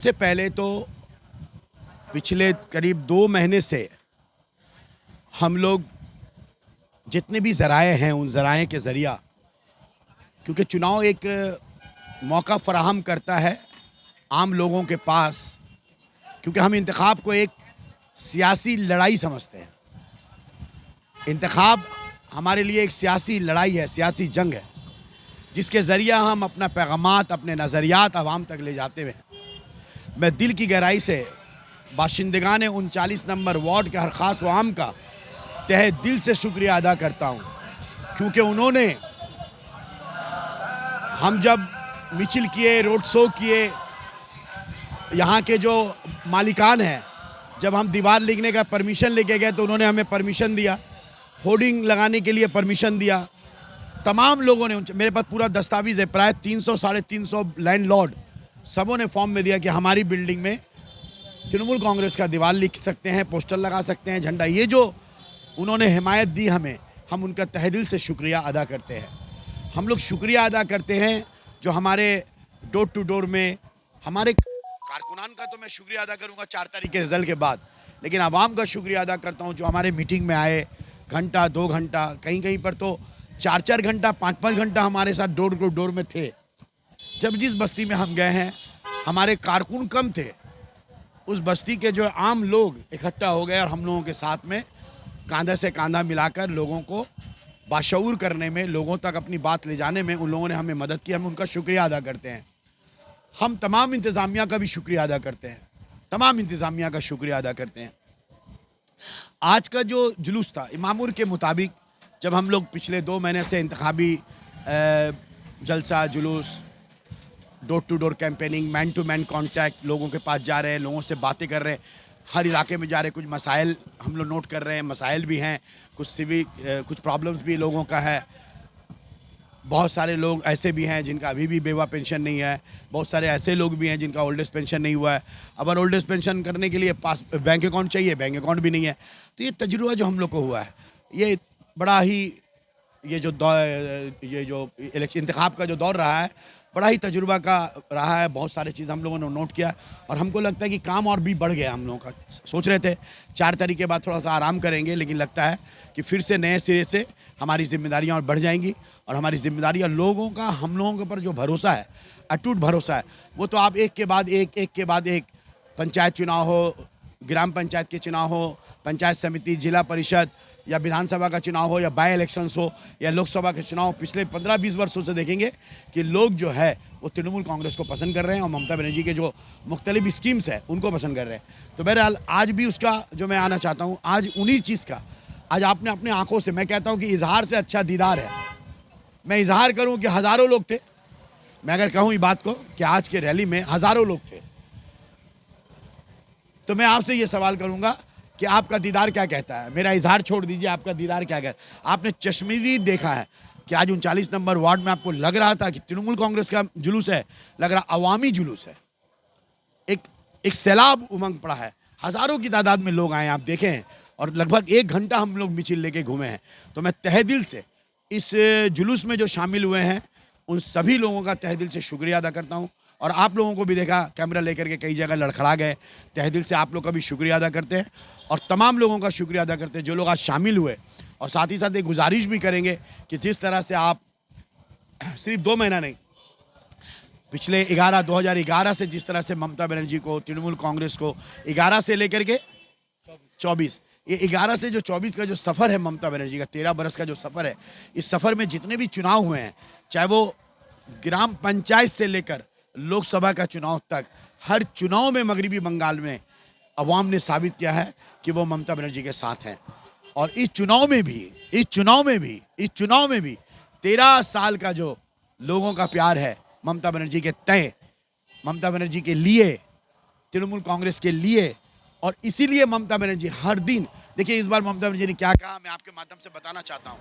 से पहले तो पिछले करीब 2 महीने से हम लोग जितने भी ज़राए हैं उन ज़राए के ज़रिया, क्योंकि चुनाव एक मौका फ़राहम करता है आम लोगों के पास, क्योंकि हम इंतखाब को एक सियासी लड़ाई समझते हैं। इंतखाब हमारे लिए एक सियासी लड़ाई है, सियासी जंग है, जिसके ज़रिया हम अपना पैगामात, अपने नज़रियात आवाम तक ले जाते हुए हैं। मैं दिल की गहराई से बाशिंदगान 39 नंबर वार्ड के हर ख़ास व आम का तहे दिल से शुक्रिया अदा करता हूँ, क्योंकि उन्होंने हम जब मिचिल किए, रोड शो किए, यहाँ के जो मालिकान हैं, जब हम दीवार लिखने का परमिशन लेके गए तो उन्होंने हमें परमिशन दिया, होर्डिंग लगाने के लिए परमिशन दिया। तमाम लोगों ने, मेरे पास पूरा दस्तावेज़ है, प्राय 300 साढ़े 300 लैंडलॉर्ड सबों ने फॉर्म में दिया कि हमारी बिल्डिंग में तृणमूल कांग्रेस का दीवार लिख सकते हैं, पोस्टर लगा सकते हैं, झंडा। ये जो उन्होंने हिमायत दी हमें, हम उनका तहे दिल से शुक्रिया अदा करते हैं। हम लोग शुक्रिया अदा करते हैं जो हमारे डोर टू डोर में हमारे कारकुनान का तो मैं शुक्रिया अदा करूंगा 4 तारीख के रिजल्ट के बाद, लेकिन आवाम का शुक्रिया अदा करता हूं जो हमारे मीटिंग में आए, घंटा 2 घंटा, कहीं कहीं पर तो 4-4 घंटा, 5-5 घंटा हमारे साथ डोर टू डोर में थे। जब जिस बस्ती में हम गए हैं, हमारे कारकुन कम थे, उस बस्ती के जो आम लोग इकट्ठा हो गए और हम लोगों के साथ में कांधा से कांधा मिलाकर लोगों को बाशऊर करने में, लोगों तक अपनी बात ले जाने में उन लोगों ने हमें मदद की। हम उनका शुक्रिया अदा करते हैं। हम तमाम इंतज़ामिया का भी शुक्रिया अदा करते हैं, तमाम इंतज़ामिया का शुक्रिया अदा करते हैं। आज का जो जुलूस था, मामूर के मुताबिक जब हम लोग पिछले 2 महीने से इंतखाबी जलसा, जुलूस, door to door campaigning, man to man contact, लोगों के पास जा रहे हैं, लोगों से बातें कर रहे हैं, हर इलाके में जा रहे हैं, कुछ मसाइल हम लोग नोट कर रहे हैं, मसाइल भी हैं, कुछ सिविक कुछ प्रॉब्लम्स भी लोगों का है। बहुत सारे लोग ऐसे भी हैं जिनका अभी भी बेवा पेंशन नहीं है, बहुत सारे ऐसे लोग भी हैं जिनका ओल्ड एज पेंशन नहीं हुआ है। अब ओल्ड एज पेंशन करने के लिए पास बैंक अकाउंट चाहिए, बैंक अकाउंट भी नहीं है। तो ये तजुर्बा जो हम लोग को हुआ है, ये बड़ा ही, ये जो इलेक्शन इंतखाब का जो दौर रहा है, बड़ा ही तजुर्बा का रहा है। बहुत सारी चीज़ हम लोगों ने नोट किया और हमको लगता है कि काम और भी बढ़ गया हम लोगों का। सोच रहे थे 4 तारीख के बाद थोड़ा सा आराम करेंगे, लेकिन लगता है कि फिर से नए सिरे से हमारी जिम्मेदारियां और बढ़ जाएंगी। और हमारी जिम्मेदारियां, लोगों का हम लोगों के ऊपर जो भरोसा है, अटूट भरोसा है, वो तो आप एक के बाद एक पंचायत चुनाव हो, ग्राम पंचायत के चुनाव हो, पंचायत समिति, जिला परिषद या विधानसभा का चुनाव हो, या बाई इलेक्शंस हो, या लोकसभा के चुनाव, पिछले 15-20 वर्षों से देखेंगे कि लोग जो है वो तृणमूल कांग्रेस को पसंद कर रहे हैं और ममता बनर्जी के जो मुख्तलिफ स्कीम्स हैं उनको पसंद कर रहे हैं। तो बहरहाल आज भी उसका जो मैं आना चाहता हूँ, आज उन्हीं चीज़ का, आज आपने अपने आंखों से, मैं कहता हूँ कि इजहार से अच्छा दीदार है। मैं इजहार करूँ कि हज़ारों लोग थे, मैं अगर कहूँ ये बात को कि आज के रैली में हज़ारों लोग थे, तो मैं आपसे ये सवाल करूँगा कि आपका दीदार क्या कहता है। मेरा इजहार छोड़ दीजिए, आपका दीदार क्या कहता है। आपने चश्मदीद देखा है कि आज 39 नंबर वार्ड में आपको लग रहा था कि तृणमूल कांग्रेस का जुलूस है, लग रहा अवामी जुलूस है। एक सैलाब उमंग पड़ा है, हज़ारों की तादाद में लोग आए, आप देखें, और लगभग 1 घंटा हम लोग मिचिल लेके घूमे हैं। तो मैं तहे दिल से इस जुलूस में जो शामिल हुए हैं उन सभी लोगों का तहे दिल से शुक्रिया अदा करता हूँ। और आप लोगों को भी देखा, कैमरा लेकर के कई जगह लड़खड़ा गए, तहे दिल से आप लोग का भी शुक्रिया अदा करते हैं और तमाम लोगों का शुक्रिया अदा करते हैं जो लोग आज शामिल हुए। और साथ ही साथ एक गुजारिश भी करेंगे कि जिस तरह से आप सिर्फ 2 महीना नहीं, पिछले 2011 से जिस तरह से ममता बनर्जी को, तृणमूल कांग्रेस को 11 से लेकर के 24, ये 11 से जो 24 का जो सफ़र है ममता बनर्जी का, 13 बरस का जो सफ़र है, इस सफ़र में जितने भी चुनाव हुए हैं, चाहे वो ग्राम पंचायत से लेकर लोकसभा का चुनाव तक, हर चुनाव में मगरबी बंगाल में अवाम ने साबित किया है कि वो ममता बनर्जी के साथ हैं। और इस चुनाव में भी 13 साल का जो लोगों का प्यार है ममता बनर्जी के तय, ममता बनर्जी के लिए, तृणमूल कांग्रेस के लिए। और इसीलिए ममता बनर्जी हर दिन, देखिए इस बार ममता बनर्जी ने क्या कहा, मैं आपके माध्यम से बताना चाहता हूँ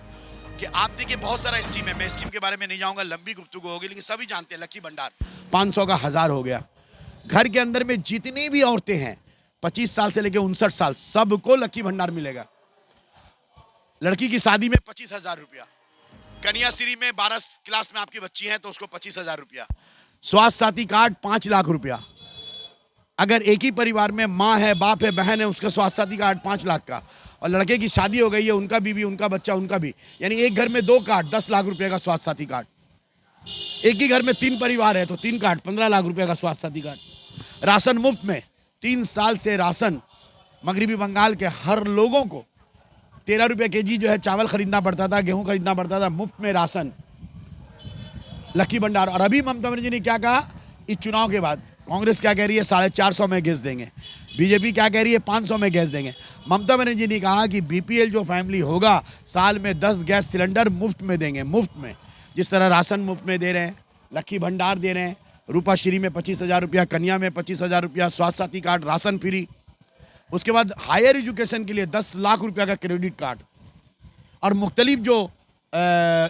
कि आप देखिए बहुत सारा स्कीम है, मैं स्कीम के बारे में नहीं जाऊँगा, लंबी गुफ्तगू होगी, लेकिन सभी जानते हैं लकी भंडार 500 का 1000 हो गया। घर के अंदर में जितनी भी औरतें हैं 25 साल से लेकर 59 साल, सबको लकी भंडार मिलेगा। लड़की की शादी में 25,000 रुपया, कन्याश्री में 12 क्लास में आपकी बच्ची है तो उसको 25,000 रुपया, स्वास्थ्य साथी कार्ड 5 लाख रुपया, अगर एक ही परिवार में माँ है, बाप है, बहन है, उसका स्वास्थ्य साथी कार्ड 5 लाख का, और लड़के की शादी हो गई है, उनका बीवी, उनका बच्चा, उनका भी, यानी एक घर में 2 कार्ड, 10 लाख रुपए का स्वास्थ्य साथी कार्ड। एक ही घर में 3 परिवार है तो 3 कार्ड, 15 लाख रुपए का स्वास्थ्य साथी कार्ड। राशन मुफ्त में, 3 साल से राशन मगरबी बंगाल के हर लोगों को 13 रुपये केजी जो है चावल खरीदना पड़ता था, गेहूं खरीदना पड़ता था, मुफ्त में राशन, लकी भंडार। और अभी ममता बनर्जी ने क्या कहा, इस चुनाव के बाद कांग्रेस क्या कह रही है, 450 में गैस देंगे, बीजेपी क्या कह रही है, 500 में गैस देंगे। ममता बनर्जी ने कहा कि बीपीएल जो फैमिली होगा साल में 10 गैस सिलेंडर मुफ्त में देंगे, मुफ्त में। जिस तरह राशन मुफ्त में दे रहे हैं, लकी भंडार दे रहे हैं, रूपाश्री में 25,000 रुपया, कन्या में 25,000 रुपया, स्वास्थ्य साथी कार्ड, राशन फ्री। उसके बाद हायर एजुकेशन के लिए 10 लाख रुपया का क्रेडिट कार्ड, और मुख्तलिफ जो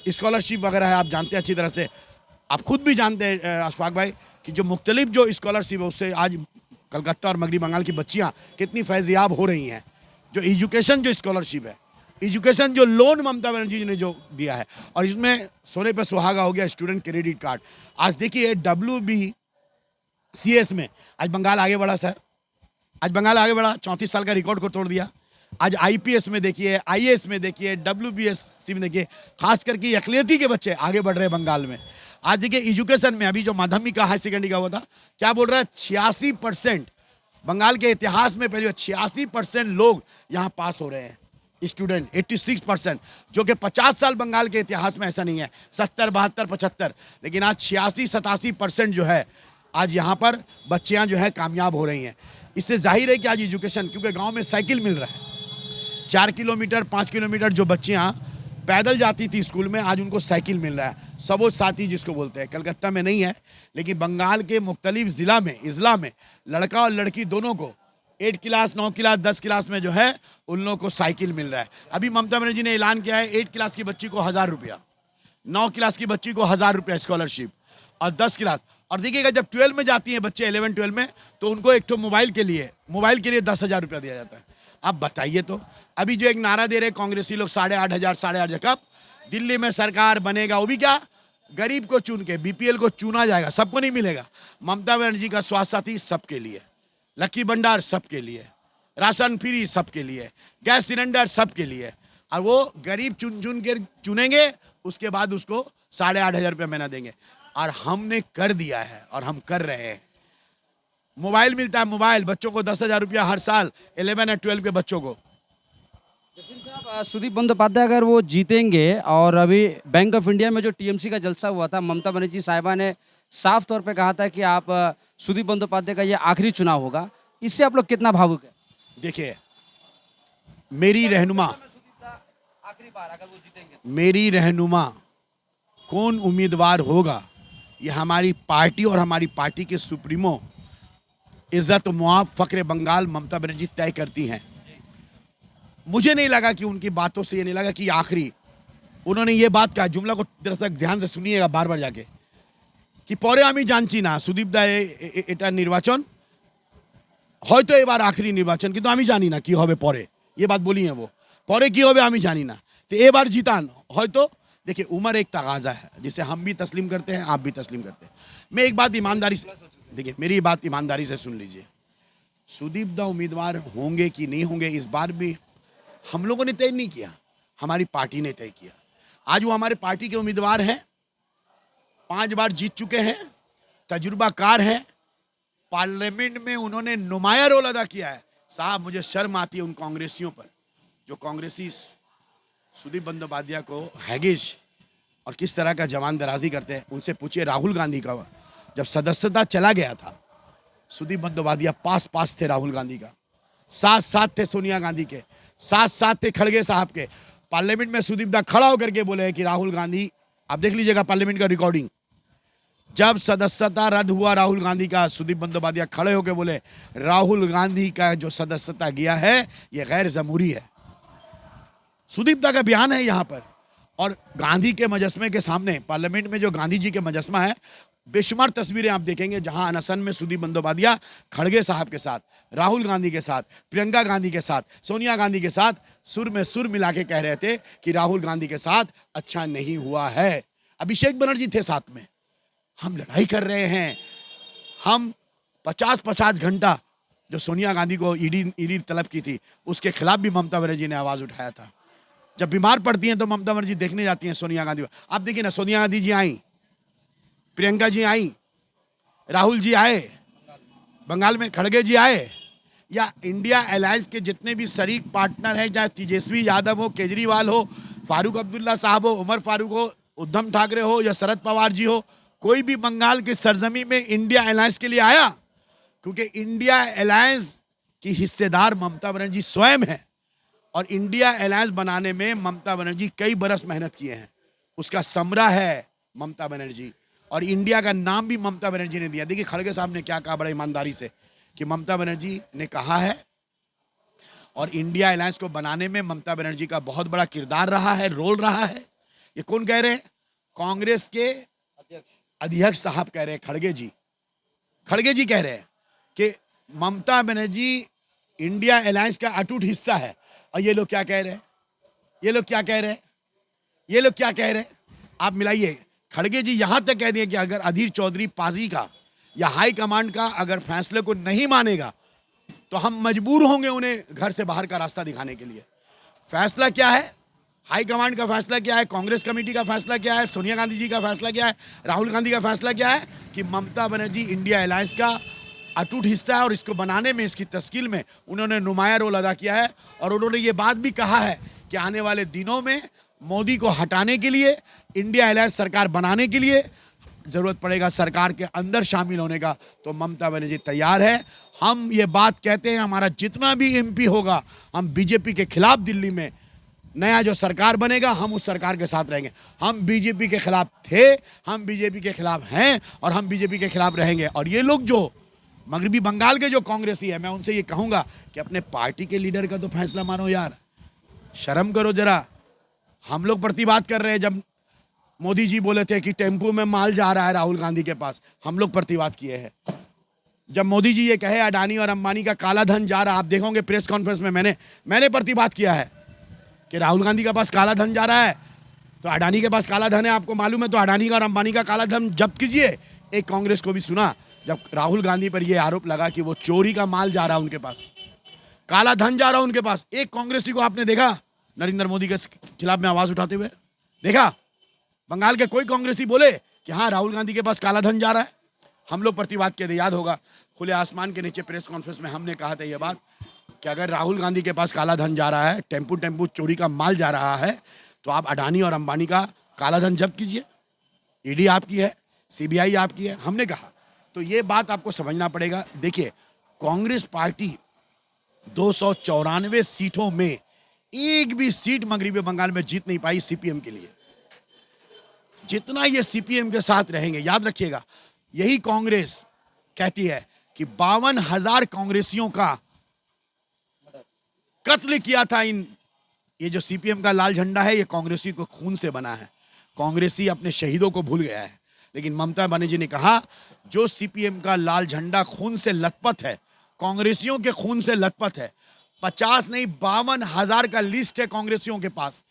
स्कॉलरशिप वगैरह है, आप जानते हैं अच्छी तरह से, आप खुद भी जानते हैं अशफाक भाई कि जो मुख्तलिफ जो स्कॉलरशिप है उससे आज कलकत्ता और मगरबी बंगाल की बच्चियां कितनी फैज़याब हो रही हैं। जो एजुकेशन जो स्कॉलरशिप है, एजुकेशन जो लोन ममता बनर्जी ने जो दिया है, और इसमें सोने पे सुहागा हो गया स्टूडेंट क्रेडिट कार्ड। आज देखिए WBCS में आज बंगाल आगे बढ़ा सर, आज बंगाल आगे बढ़ा, 34 साल का रिकॉर्ड को तोड़ दिया। आज IPS में देखिए, IAS में देखिए, WBSC में देखिए, खास करके अक़लियती के बच्चे आगे बढ़ रहे हैं बंगाल में। आज देखिए एजुकेशन में, अभी जो माध्यमिक का, हाई सेकेंडरी का हुआ था, क्या बोल रहा है, 86% बंगाल के इतिहास में पहले 86% लोग यहाँ पास हो रहे हैं स्टूडेंट, 86%, जो कि 50 साल बंगाल के इतिहास में ऐसा नहीं है, 70, 72, 75, लेकिन आज 86-87% जो है आज यहाँ पर बच्चियाँ जो है कामयाब हो रही हैं। इससे जाहिर है कि आज एजुकेशन, क्योंकि गांव में साइकिल मिल रहा है, 4 किलोमीटर 5 किलोमीटर जो बच्चियाँ पैदल जाती थी स्कूल में, आज उनको साइकिल मिल रहा है। सबोज साथी जिसको बोलते हैं, कलकत्ता में नहीं है, लेकिन बंगाल के मुख्तलिफ इज़ला में लड़का और लड़की दोनों को 8 क्लास, 9 क्लास, 10 क्लास में जो है उन लोगों को साइकिल मिल रहा है। अभी ममता बनर्जी ने ऐलान किया है 8 क्लास की बच्ची को 1000 रुपया, 9 क्लास की बच्ची को 1000 रुपया स्कॉलरशिप, और 10 क्लास। और देखिएगा जब 12 में जाती हैं बच्चे, 11-12 में, तो उनको एक तो मोबाइल के लिए 10,000 रुपया दिया जाता है। अब बताइए तो, अभी जो एक नारा दे रहे कांग्रेसी लोग 8,500, 8,500, कब दिल्ली में सरकार बनेगा, वो भी क्या गरीब को चुन के, BPL को चुना जाएगा, सबको नहीं मिलेगा। ममता बनर्जी का स्वास्थ्य साथी सबके लिए, लकी भंडार सबके लिए, राशन फ्री सबके लिए, गैस सिलेंडर सबके लिए, और वो गरीब चुन के चुनेंगे, उसके बाद उसको 8,500 रुपया महीना देंगे। और हमने कर दिया है और हम कर रहे हैं। मोबाइल मिलता है, मोबाइल बच्चों को 10,000 रुपया हर साल, 11 और 12 के बच्चों को। जसीम साहब, सुदीप बंदोपाध्याय अगर वो जीतेंगे, और अभी बैंक ऑफ इंडिया में जो TMC का जलसा हुआ था, ममता बनर्जी साहिबा ने साफ तौर पे कहा था कि आप सुदीप बंदोपाध्याय का ये आखिरी चुनाव होगा, इससे आप लोग कितना भावुक है? देखिए, मेरी रहनुमा, आखिरी बार अगर वो जीतेंगे, मेरी रहनुमा कौन उम्मीदवार होगा, ये हमारी पार्टी और हमारी पार्टी के सुप्रीमो इज्जत मुआब फक्र बंगाल ममता बनर्जी तय करती हैं। मुझे नहीं लगा कि उनकी बातों से ये नहीं लगा कि आखिरी, उन्होंने ये बात कहा, जुमला को दरअसल ध्यान से सुनिएगा बार बार जाके, कि परे आमी जानची ना सुदीप दा एटा निर्वाचन হয়তো এবার आखिरी निर्वाचन, কিন্তু আমি জানি না কি হবে পরে, ये बात बोली है वो, পরে কি হবে আমি জানি না, तो এবার জিতান হয়তো। देखिए उम्र एक तगाजा है जिसे हम भी तस्लीम करते हैं, आप भी तस्लीम करते हैं। मैं एक बात ईमानदारी से, देखिए मेरी बात ईमानदारी से सुन लीजिए, सुदीप दा उम्मीदवार होंगे कि नहीं होंगे इस बार भी हम लोगों ने तय नहीं किया, हमारी पार्टी ने तय किया। आज वो हमारे पार्टी के उम्मीदवार हैं, 5 बार जीत चुके हैं, तजुर्बाकार हैं, पार्लियामेंट में उन्होंने नुमाया रोल अदा किया है। साहब मुझे शर्म आती है उन कांग्रेसियों पर जो कांग्रेसी सुदीप बंदोपाध्याय को हैगिज और किस तरह का जवान दराजी करते हैं। उनसे पूछिए राहुल गांधी का, जब सदस्यता चला गया था सुदीप बंदोपाध्याय पास थे राहुल गांधी का, साथ थे सोनिया गांधी के, साथ थे खड़गे साहब के। पार्लियामेंट में सुदीप दा खड़ा होकर के बोले कि राहुल गांधी, आप देख लीजिएगा पार्लियामेंट का रिकॉर्डिंग, जब सदस्यता रद्द हुआ राहुल गांधी का, सुदीप बंदोपाध्याय खड़े होकर बोले राहुल गांधी का जो सदस्यता गया है यह गैर जमहूरी है। सुदीप दा का बयान है यहाँ पर। और गांधी के मजस्मे के सामने पार्लियामेंट में जो गांधी जी के मजस्मा है, बेशुमार तस्वीरें आप देखेंगे जहां अनशन में सुदीप बंदोपाध्याय खड़गे साहब के साथ, राहुल गांधी के साथ, प्रियंका गांधी के साथ, सोनिया गांधी के साथ सुर में सुर मिला के कह रहे थे कि राहुल गांधी के साथ अच्छा नहीं हुआ है। अभिषेक बनर्जी थे साथ में, हम लड़ाई कर रहे हैं, हम 50-50 घंटा जो सोनिया गांधी को ईडी तलब की थी, उसके खिलाफ भी ममता बनर्जी ने आवाज उठाया था। जब बीमार पड़ती हैं तो ममता बनर्जी देखने जाती हैं सोनिया गांधी को। आप देखिए ना, सोनिया गांधी जी आई, प्रियंका जी आई, राहुल जी आए, बंगाल में खड़गे जी आए, या इंडिया अलायंस के जितने भी शरीक पार्टनर हैं, चाहे तेजस्वी यादव हो, केजरीवाल हो, फारूक अब्दुल्ला साहब हो, उमर फारूक हो, उद्धव ठाकरे हो या शरद पवार जी हो, कोई भी बंगाल की सरजमी में इंडिया अलायंस के लिए आया? क्योंकि इंडिया अलायंस की हिस्सेदार ममता बनर्जी स्वयं है, और इंडिया अलायंस बनाने में ममता बनर्जी कई बरस मेहनत किए हैं। उसका समरा है ममता बनर्जी, और इंडिया का नाम भी ममता बनर्जी ने दिया। देखिए खड़गे साहब ने क्या कहा बड़े ईमानदारी से, कि ममता बनर्जी ने कहा है, और इंडिया अलायंस को बनाने में ममता बनर्जी का बहुत बड़ा किरदार रहा है, रोल रहा है। ये कौन कह रहे हैं? कांग्रेस के अध्यक्ष साहब कह रहे हैं, खड़गे जी। खड़गे जी कह रहे हैं कि ममता बनर्जी इंडिया अलायंस का अटूट हिस्सा है। और ये लोग क्या कह रहे हैं? ये लोग क्या कह रहे हैं? ये लोग क्या कह रहे हैं? आप मिलाइए। खड़गे जी यहां तक कह दिए कि अगर अधीर चौधरी पाजी का या हाई कमांड का अगर फैसले को नहीं मानेगा तो हम मजबूर होंगे उन्हें घर से बाहर का रास्ता दिखाने के लिए। फैसला क्या है? हाई कमांड का फैसला क्या है? कांग्रेस कमेटी का फैसला क्या है? सोनिया गांधी जी का फैसला क्या है? राहुल गांधी का फैसला क्या है? कि ममता बनर्जी इंडिया अलायंस का अटूट हिस्सा है, और इसको बनाने में, इसकी तश्कील में उन्होंने नुमाया रोल अदा किया है। और उन्होंने ये बात भी कहा है कि आने वाले दिनों में मोदी को हटाने के लिए, इंडिया अलायंस सरकार बनाने के लिए जरूरत पड़ेगा सरकार के अंदर शामिल होने का, तो ममता बनर्जी तैयार है। हम ये बात कहते हैं, हमारा जितना भी एमपी होगा, हम बीजेपी के खिलाफ दिल्ली में नया जो सरकार बनेगा, हम उस सरकार के साथ रहेंगे। हम बीजेपी के खिलाफ थे, हम बीजेपी के खिलाफ हैं, और हम बीजेपी के खिलाफ रहेंगे। और ये लोग जो मगरबी बंगाल के जो कांग्रेसी है, मैं उनसे ये कहूंगा कि अपने पार्टी के लीडर का तो फैसला मानो यार, शर्म करो जरा। हम लोग प्रतिवाद कर रहे हैं। जब मोदी जी बोले थे कि टेम्पो में माल जा रहा है राहुल गांधी के पास, हम लोग प्रतिवाद किए हैं। जब मोदी जी ये कहे अडानी और अंबानी का काला धन जा रहा, आप देखोगे प्रेस कॉन्फ्रेंस में मैंने प्रतिवाद किया है कि राहुल गांधी के पास काला धन जा रहा है, तो अडानी के पास काला धन है, आपको मालूम है, तो अडानी का और अंबानी का काला धन जब्त कीजिए। एक कांग्रेस को भी सुना जब राहुल गांधी पर यह आरोप लगा कि वो चोरी का माल जा रहा है उनके पास, काला धन जा रहा है उनके पास, एक कांग्रेसी को आपने देखा नरेंद्र मोदी के खिलाफ में आवाज उठाते हुए? देखा? बंगाल के कोई कांग्रेसी बोले कि हाँ राहुल गांधी के पास काला धन जा रहा है? हम लोग प्रतिवाद किए थे, याद होगा, खुले आसमान के नीचे प्रेस कॉन्फ्रेंस में हमने कहा था ये बात कि अगर राहुल गांधी के पास काला धन जा रहा है, टेम्पू चोरी का माल जा रहा है, तो आप अडानी और अंबानी का काला धन जब्त कीजिए। ईडी आपकी है, सीबीआई आपकी है, हमने कहा। तो ये बात आपको समझना पड़ेगा। देखिए, कांग्रेस पार्टी 294 सीटों में एक भी सीट मगरबी बंगाल में जीत नहीं पाई सीपीएम के लिए। जितना ये सीपीएम के साथ रहेंगे, याद रखिएगा, यही कांग्रेस कहती है कि 52,000 कांग्रेसियों का कत्ल किया था। ये जो सीपीएम का लाल झंडा है, ये कांग्रेसी को खून से बना है। कांग्रेसी अपने शहीदों को भूल गया है। लेकिन ममता बनर्जी ने कहा, जो सीपीएम का लाल झंडा खून से लथपथ है, कांग्रेसियों के खून से लथपथ है, 50 नहीं 52,000 का लिस्ट है कांग्रेसियों के पास।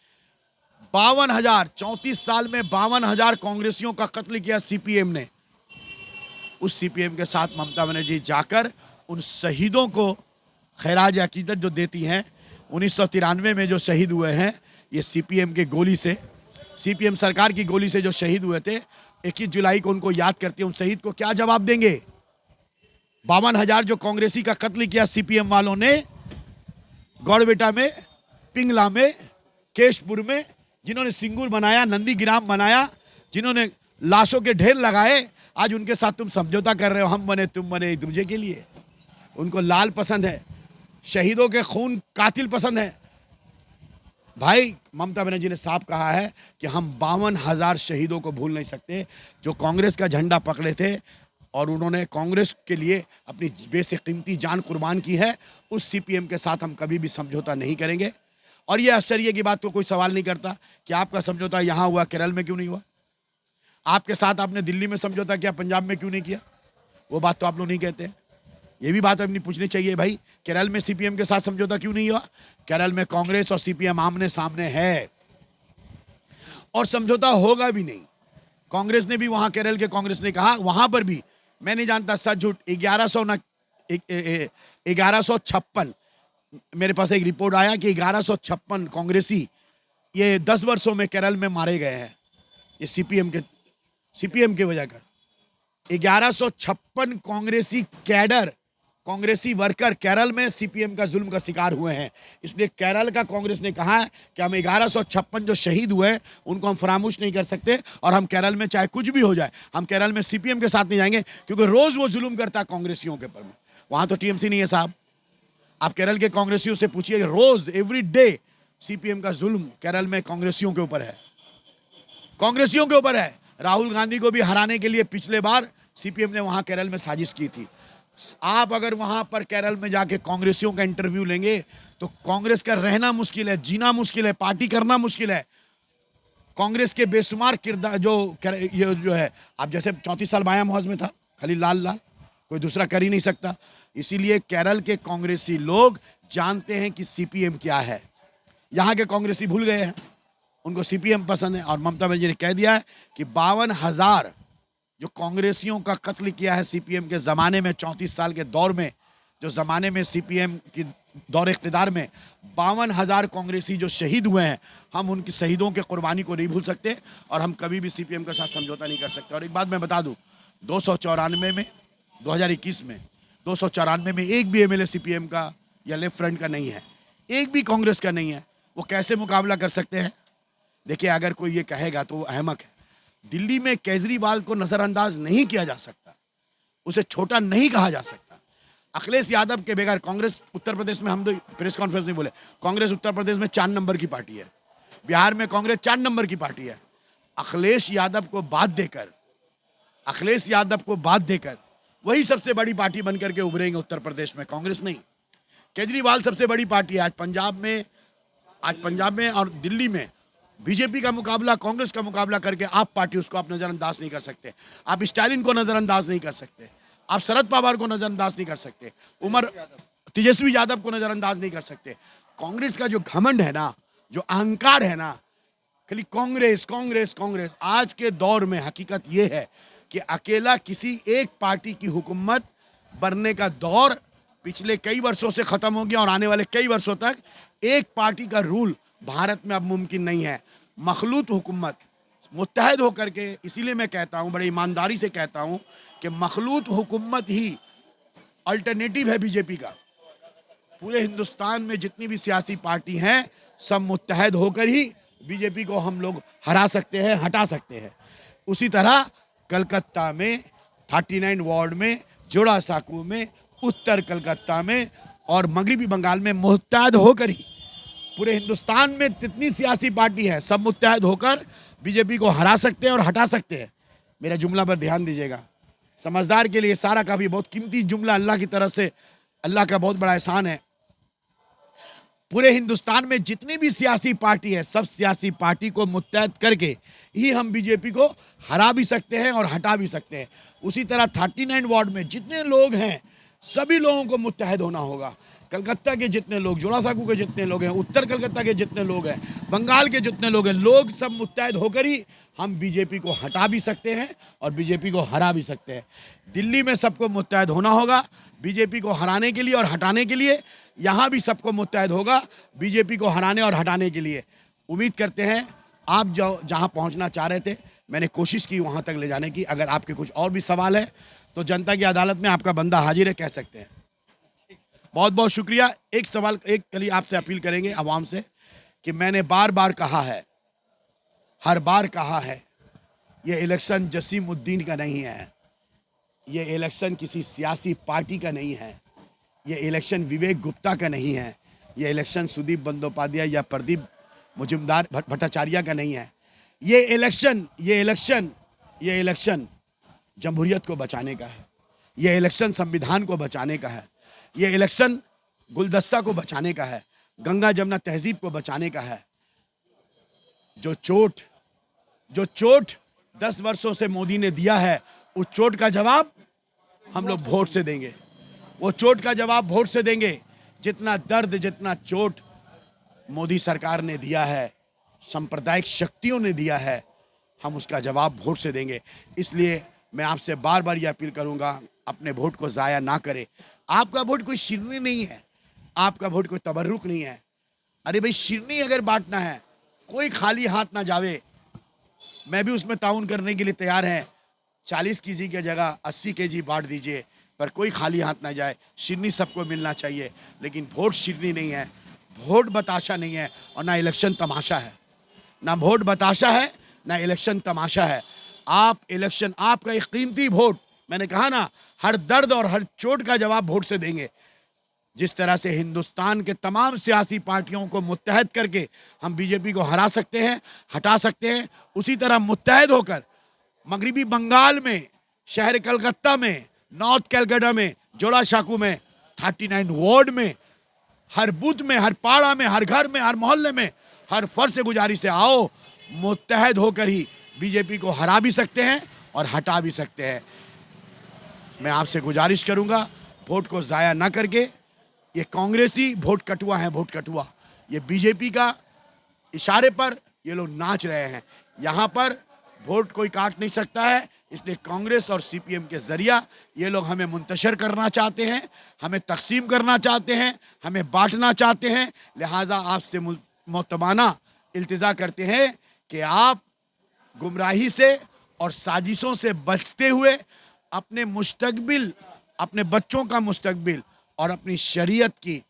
52,000, 34 साल में 52,000 कांग्रेसियों का कत्ल किया सीपीएम ने। उस सीपीएम के साथ ममता बनर्जी जाकर उन शहीदों को खैराज अकीदत जो देती हैं, 1993 में जो शहीद हुए हैं, ये सीपीएम के गोली से, सीपीएम सरकार की गोली से जो शहीद हुए थे, 21 जुलाई को उनको याद करती है। उन शहीद को क्या जवाब देंगे? 52,000 जो कांग्रेसी का कत्ल किया सीपीएम वालों ने, गौड़बेटा में, पिंगला में, केशपुर में, जिन्होंने सिंगूर बनाया, नंदीग्राम बनाया, जिन्होंने लाशों के ढेर लगाए, आज उनके साथ तुम समझौता कर रहे हो। हम बने तुम बने एक दूसरे के लिए। उनको लाल पसंद है, शहीदों के खून कातिल पसंद है। भाई, ममता बनर्जी ने साफ कहा है कि हम 52,000 शहीदों को भूल नहीं सकते जो कांग्रेस का झंडा पकड़े थे और उन्होंने कांग्रेस के लिए अपनी बेशकीमती जान कुर्बान की है। उस सीपीएम के साथ हम कभी भी समझौता नहीं करेंगे। और ये आश्चर्य की बात को कोई सवाल नहीं करता कि आपका समझौता यहाँ हुआ, केरल में क्यों नहीं हुआ? आपके साथ आपने दिल्ली में समझौता किया, पंजाब में क्यों नहीं किया? वो बात तो आप लोग नहीं कहते। ये भी बात अपनी पूछनी चाहिए भाई, केरल में सीपीएम के साथ समझौता क्यों नहीं हुआ? केरल में कांग्रेस और सीपीएम आमने सामने है और समझौता होगा भी नहीं। कांग्रेस ने भी, वहां केरल के कांग्रेस ने कहा, वहां पर भी मैं नहीं जानता सच झूठ। 1156 मेरे पास एक रिपोर्ट आया कि 1156 कांग्रेसी ये 10 वर्षों में केरल में मारे गए हैं, ये सीपीएम के वजह कर। 1156 कांग्रेसी कैडर, कांग्रेसी वर्कर केरल में सीपीएम का जुल्म का शिकार हुए हैं। इसलिए केरल का कांग्रेस ने कहा है कि हम 1156 जो शहीद हुए हैं उनको हम फरामोश नहीं कर सकते, और हम केरल में चाहे कुछ भी हो जाए हम केरल में सीपीएम के साथ नहीं जाएंगे, क्योंकि रोज वो जुल्म करता है कांग्रेसियों के ऊपर में। वहां तो टीएमसी नहीं है साहब। आप केरल के कांग्रेसियों से पूछिए, रोज एवरी डे सीपीएम का जुल्म केरल में कांग्रेसियों के ऊपर है, कांग्रेसियों के ऊपर है। राहुल गांधी को भी हराने के लिए पिछले बार सीपीएम ने वहां केरल में साजिश की थी। आप अगर वहां पर केरल में जाके कांग्रेसियों का इंटरव्यू लेंगे तो कांग्रेस का रहना मुश्किल है, जीना मुश्किल है, पार्टी करना मुश्किल है। कांग्रेस के बेशुमार किरदार ये जो है, आप जैसे 34 साल माया मौज में था खलील लाल, कोई दूसरा कर ही नहीं सकता। इसीलिए केरल के कांग्रेसी लोग जानते हैं कि सीपीएम क्या है। यहाँ के कांग्रेसी भूल गए हैं, उनको सीपीएम पसंद है। और ममता बनर्जी ने कह दिया है कि 52,000 जो कांग्रेसियों का कत्ल किया है सीपीएम के ज़माने में, 34 साल के दौर में, जो ज़माने में सीपीएम की दौर इख्तिदार में 52,000 कांग्रेसी जो शहीद हुए हैं, हम उनकी शहीदों के कुर्बानी को नहीं भूल सकते, और हम कभी भी सीपीएम के साथ समझौता नहीं कर सकते। और एक बात मैं बता दूं, 294 में 2021 में 294 में एक भी एमएलए सीपीएम का या लेफ्ट फ्रंट का नहीं है, एक भी कांग्रेस का नहीं है। वो कैसे मुकाबला कर सकते हैं? देखिए, अगर कोई ये कहेगा तो वो अहमक है। दिल्ली में केजरीवाल को नजरअंदाज नहीं किया जा सकता, उसे छोटा नहीं कहा जा सकता। अखिलेश यादव के बगैर कांग्रेस उत्तर प्रदेश में, हम तो प्रेस कॉन्फ्रेंस में बोले, कांग्रेस उत्तर प्रदेश में 4 नंबर की पार्टी है, बिहार में कांग्रेस 4 नंबर की पार्टी है। अखिलेश यादव को बात देकर वही सबसे बड़ी पार्टी बनकर के उभरेंगे उत्तर प्रदेश में, कांग्रेस नहीं। केजरीवाल सबसे बड़ी पार्टी है। आज पंजाब में और दिल्ली में बीजेपी का मुकाबला, कांग्रेस का मुकाबला करके आप पार्टी, उसको आप नजरअंदाज नहीं कर सकते। आप स्टालिन को नजरअंदाज नहीं कर सकते, आप शरद पवार को नजरअंदाज नहीं कर सकते, तेजस्वी यादव को नजरअंदाज नहीं कर सकते। कांग्रेस का जो घमंड है ना, जो अहंकार है ना, खाली कांग्रेस कांग्रेस कांग्रेस। आज के दौर में हकीकत यह है कि अकेला किसी एक पार्टी की हुकूमत बनने का दौर पिछले कई वर्षों से खत्म हो गया, और आने वाले कई वर्षों तक एक पार्टी का रूल भारत में अब मुमकिन नहीं है। मखलूत हुकूमत मुत्तहद होकर के, इसीलिए मैं कहता हूं, बड़ी ईमानदारी से कहता हूं कि मखलूत हुकूमत ही अल्टरनेटिव है बीजेपी का। पूरे हिंदुस्तान में जितनी भी सियासी पार्टी हैं, सब मुत्तहद होकर ही बीजेपी को हम लोग हरा सकते हैं, हटा सकते हैं। उसी तरह कलकत्ता में 39 वार्ड में, जोड़ा साकू में, उत्तर कलकत्ता में और मगरबी बंगाल में मुत्तहद होकर ही, पूरे हिंदुस्तान में जितनी सियासी पार्टी है सब मुत्तहद होकर बीजेपी को हरा सकते हैं और हटा सकते हैं। मेरा जुमला पर ध्यान दीजिएगा, समझदार के लिए सारा का भी बहुत कीमती जुमला, अल्लाह की तरफ से, अल्लाह का बहुत बड़ा एहसान है। पूरे हिंदुस्तान में जितनी भी सियासी पार्टी है, सब सियासी पार्टी को मुत्तहद करके ही हम बीजेपी को हरा भी सकते हैं और हटा भी सकते हैं। उसी तरह 39 वार्ड में जितने लोग हैं, सभी लोगों को मुत्तहद होना होगा। कलकत्ता के जितने लोग, जोड़ा साकू के जितने लोग हैं, उत्तर कलकत्ता के जितने लोग हैं, बंगाल के जितने लोग हैं, लोग सब मुत्तहद होकर ही हम बीजेपी को हटा भी सकते हैं और बीजेपी को हरा भी सकते हैं। दिल्ली में सबको मुत्तहद होना होगा बीजेपी को हराने के लिए और हटाने के लिए। यहाँ भी सबको मुत्तहद होगा बीजेपी को हराने और हटाने के लिए। उम्मीद करते हैं आप जो जहाँ पहुँचना चाह रहे थे, मैंने कोशिश की वहाँ तक ले जाने की। अगर आपके कुछ और भी सवाल है तो जनता की अदालत में आपका बंदा हाजिर है, कह सकते हैं। बहुत बहुत शुक्रिया। एक सवाल, एक कली आपसे अपील करेंगे आवाम से कि मैंने बार बार कहा है, हर बार कहा है, ये इलेक्शन जसीम उद्दीन का नहीं है, ये इलेक्शन किसी सियासी पार्टी का नहीं है, ये इलेक्शन विवेक गुप्ता का नहीं है, ये इलेक्शन सुदीप बंदोपाध्याय या प्रदीप मुजुमदार भट्टाचार्य का नहीं है। ये इलेक्शन जमहूरियत को बचाने का है, ये इलेक्शन संविधान को बचाने का है, ये इलेक्शन गुलदस्ता को बचाने का है, गंगा जमुना तहजीब को बचाने का है। जो चोट 10 वर्षों से मोदी ने दिया है, उस चोट का जवाब हम लोग वोट से देंगे। वो चोट का जवाब वोट से देंगे। जितना दर्द, जितना चोट मोदी सरकार ने दिया है, सांप्रदायिक शक्तियों ने दिया है, हम उसका जवाब वोट से देंगे। इसलिए मैं आपसे बार बार ये अपील करूंगा, अपने वोट को ज़ाया ना करें। आपका वोट कोई शिरनी नहीं है, आपका वोट कोई तबर्रुक नहीं है। अरे भाई, शिरनी अगर बांटना है, कोई खाली हाथ ना जावे। मैं भी उसमें ताउन करने के लिए तैयार है। 40 केजी की जगह 80 केजी बांट दीजिए, पर कोई खाली हाथ ना जाए। शिरनी सबको मिलना चाहिए, लेकिन वोट शिरनी नहीं है, वोट बताशा नहीं है, और ना इलेक्शन तमाशा है। ना वोट बताशा है, ना इलेक्शन तमाशा है। आप इलेक्शन, आपका एक कीमती वोट, मैंने कहा ना, हर दर्द और हर चोट का जवाब वोट से देंगे। जिस तरह से हिंदुस्तान के तमाम सियासी पार्टियों को मुत्तहद करके हम बीजेपी को हरा सकते हैं, हटा सकते हैं, उसी तरह मुत्तहद होकर मगरिबी बंगाल में, शहर कलकत्ता में, नॉर्थ कलकत्ता में, जोड़ा शाकू में, 39 वार्ड में, हर बूथ में, हर पाड़ा में, हर घर में, हर मोहल्ले में, हर फर्ज से गुजारिश है, आओ मुत्तहद होकर ही बीजेपी को हरा भी सकते हैं और हटा भी सकते हैं। मैं आपसे गुजारिश करूंगा, वोट को ज़ाया ना करके, ये कांग्रेसी वोट कटुआ है, वोट कटुआ। ये बीजेपी का इशारे पर ये लोग नाच रहे हैं। यहाँ पर वोट कोई काट नहीं सकता है, इसलिए कांग्रेस और सीपीएम के जरिया ये लोग हमें मुंतशर करना चाहते हैं, हमें तकसीम करना चाहते हैं, हमें बांटना चाहते हैं। लिहाजा आपसे मोतबाना इल्तिजा करते हैं कि आप गुमराही से और साजिशों से बचते हुए अपने मुस्तकबिल, अपने बच्चों का मुस्तकबिल और अपनी शरीयत की,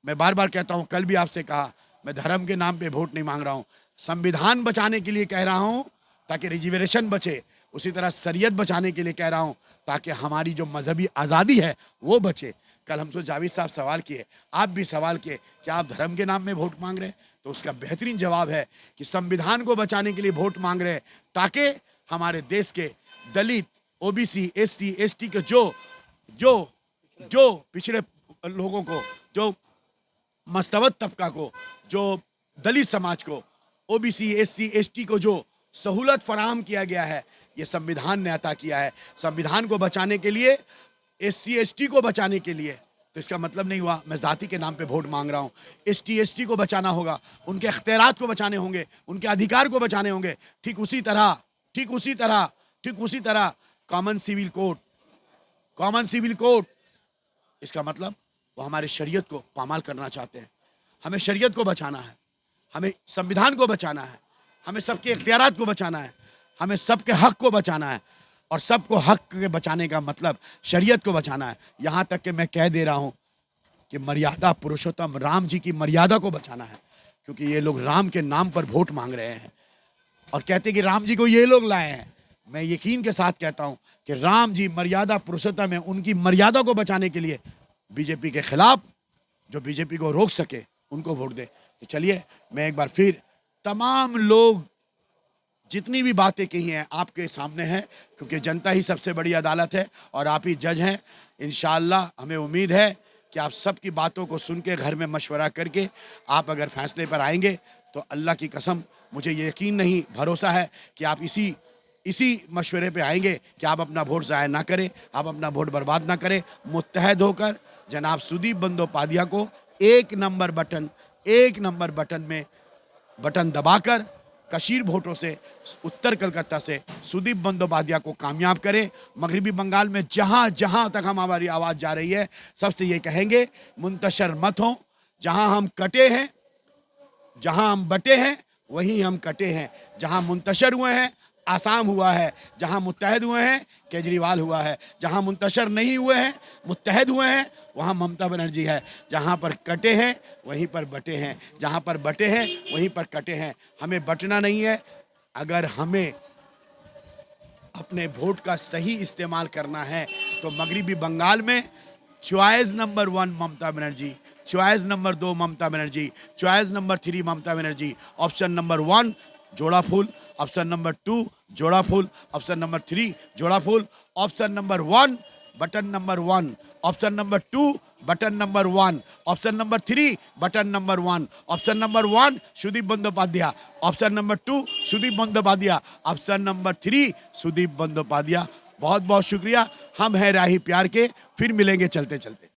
मैं बार बार कहता हूं, कल भी आपसे कहा, मैं धर्म के नाम पे वोट नहीं मांग रहा हूं, संविधान बचाने के लिए कह रहा हूं ताकि रिजर्वेशन बचे। उसी तरह शरीयत बचाने के लिए कह रहा हूं ताकि हमारी जो मजहबी आज़ादी है वो बचे। कल हमसे जावेद साहब सवाल किए, आप भी सवाल किए कि आप धर्म के नाम में वोट मांग रहे हैं, तो उसका बेहतरीन जवाब है कि संविधान को बचाने के लिए वोट मांग रहे हैं ताकि हमारे देश के दलित, ओबीसी, एससी, एसटी के जो पिछड़े लोगों को, जो मस्तवत तबका को, जो दलित समाज को, ओबीसी, एससी, एसटी को जो सहूलत फराहम किया गया है, ये संविधान ने अता किया है। संविधान को बचाने के लिए, एससी, एसटी को बचाने के लिए, तो इसका मतलब नहीं हुआ मैं जाति के नाम पे वोट मांग रहा हूँ। एसटी, एसटी को बचाना होगा, उनके अख्तियारात को बचाने होंगे, उनके अधिकार को बचाने होंगे। ठीक उसी तरह कॉमन सिविल कोड, इसका मतलब वो हमारे शरीयत को पामाल करना चाहते हैं। हमें शरीयत को बचाना है, हमें संविधान को बचाना है, हमें सबके इख्तियारात को बचाना है, हमें सबके हक को बचाना है, और सबको हक के बचाने का मतलब शरीयत को बचाना है। यहाँ तक कि मैं कह दे रहा हूँ कि मर्यादा पुरुषोत्तम राम जी की मर्यादा को बचाना है, क्योंकि ये लोग राम के नाम पर वोट मांग रहे हैं और कहते हैं कि राम जी को ये लोग लाए हैं। मैं यकीन के साथ कहता हूँ कि राम जी मर्यादा पुरुषोत्तम है, उनकी मर्यादा को बचाने के लिए बीजेपी के खिलाफ जो बीजेपी को रोक सके उनको वोट दे। तो चलिए, मैं एक बार फिर तमाम लोग जितनी भी बातें कही हैं आपके सामने हैं, क्योंकि जनता ही सबसे बड़ी अदालत है और आप ही जज हैं। इंशाअल्लाह हमें उम्मीद है कि आप सबकी बातों को सुन के घर में मशवरा करके आप अगर फैसले पर आएंगे तो अल्लाह की कसम मुझे ये यकीन नहीं, भरोसा है कि आप इसी मशवरे पे आएंगे कि आप अपना वोट ज़ाया ना करें, आप अपना वोट बर्बाद ना करें। मुत्तहद होकर जनाब सुदीप बंदोपाध्याय को एक नंबर बटन में बटन दबाकर कशीर वोटों से उत्तर कलकत्ता से सुदीप बंदोपाध्याय को कामयाब करें। मगरिबी बंगाल में जहाँ जहाँ तक हमारी आवाज़ जा रही है, सबसे ये कहेंगे मुंतशर मत हो। जहाँ हम कटे हैं, जहाँ हम बटे हैं, वहीं हम कटे हैं। जहाँ मुंतशर हुए हैं, आसाम हुआ है। जहाँ मुत्तहद हुए हैं, केजरीवाल हुआ है। जहाँ मुंतशर नहीं हुए हैं, मुत्तहद हुए हैं, वहाँ ममता बनर्जी है। जहाँ पर कटे हैं वहीं पर बटे हैं, जहाँ पर बटे हैं वहीं पर कटे हैं। हमें बटना नहीं है। अगर हमें अपने वोट का सही इस्तेमाल करना है तो मगरिबी बंगाल में choice number 1 Mamata Banerjee, choice number 2 Mamata Banerjee, choice number 3 Mamata Banerjee, option number 1 जोड़ा फूल, ऑप्शन नंबर 2 जोड़ा फूल, ऑप्शन नंबर 3 जोड़ा फूल, option number 1 button number 1, option number 2 button number 1, option number 3 button number 1, option number 1 Sudip Bandopadhyay, option number 2 Sudip Bandopadhyay, option number 3 Sudip Bandopadhyay. बहुत बहुत शुक्रिया। हम हैं राही प्यार के, फिर मिलेंगे चलते चलते।